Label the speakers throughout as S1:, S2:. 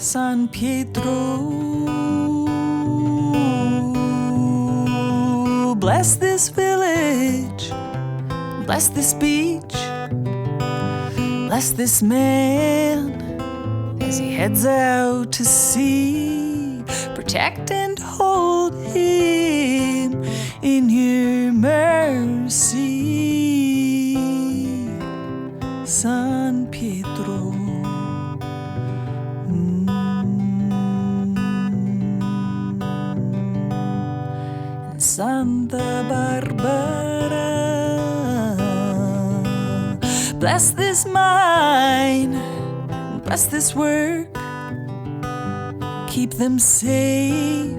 S1: San Pietro. Bless this village, bless this beach, bless this man as he heads out to sea. Protect and hold him in your mercy, San Pietro. And Santa Barbara, bless this mine, bless this work, keep them safe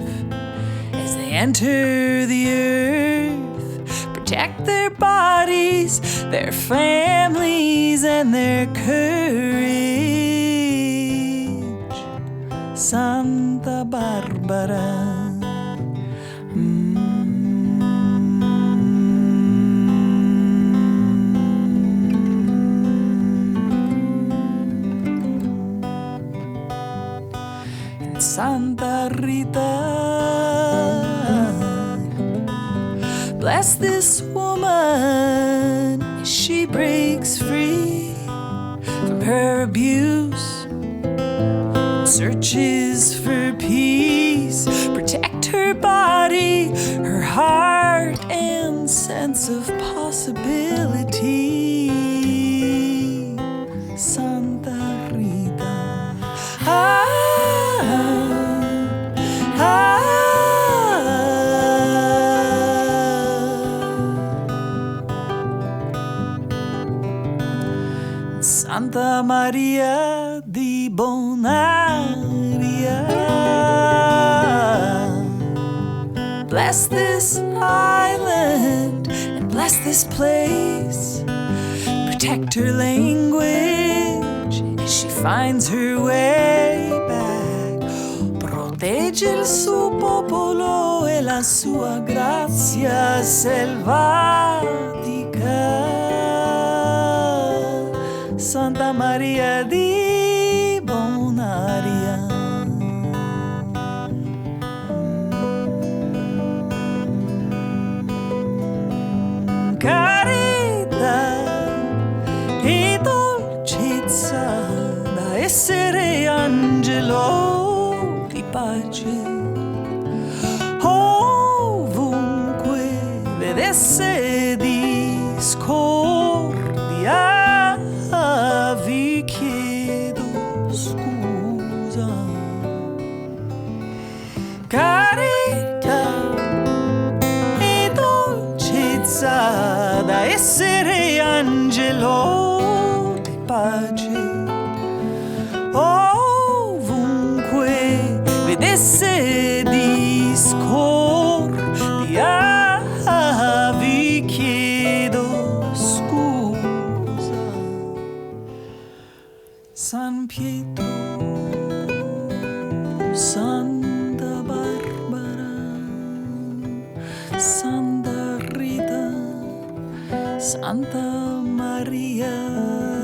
S1: as they enter the earth. Protect their bodies, their families, and their courage, Santa Barbara. Santa Rita, bless this woman as she breaks free from her abuse, searches for peace. Protect her body, her heart, and sense of possibility, Santa Rita. Santa Maria di Bonaria, bless this island and bless this place. Protect her language as she finds her way back. Protegge il suo popolo e la sua grazia selvatica, Santa Maria di Bonaria. Carità e dolcezza da essere angelo di pace, ovunque vedesse discordia. Vi chiedo scusa, carità e dolcezza da essere angelo di pace, ovunque vedesse discordia. Vi chiedo scusa, San Pietro, Santa Barbara, Santa Rita, Santa Maria.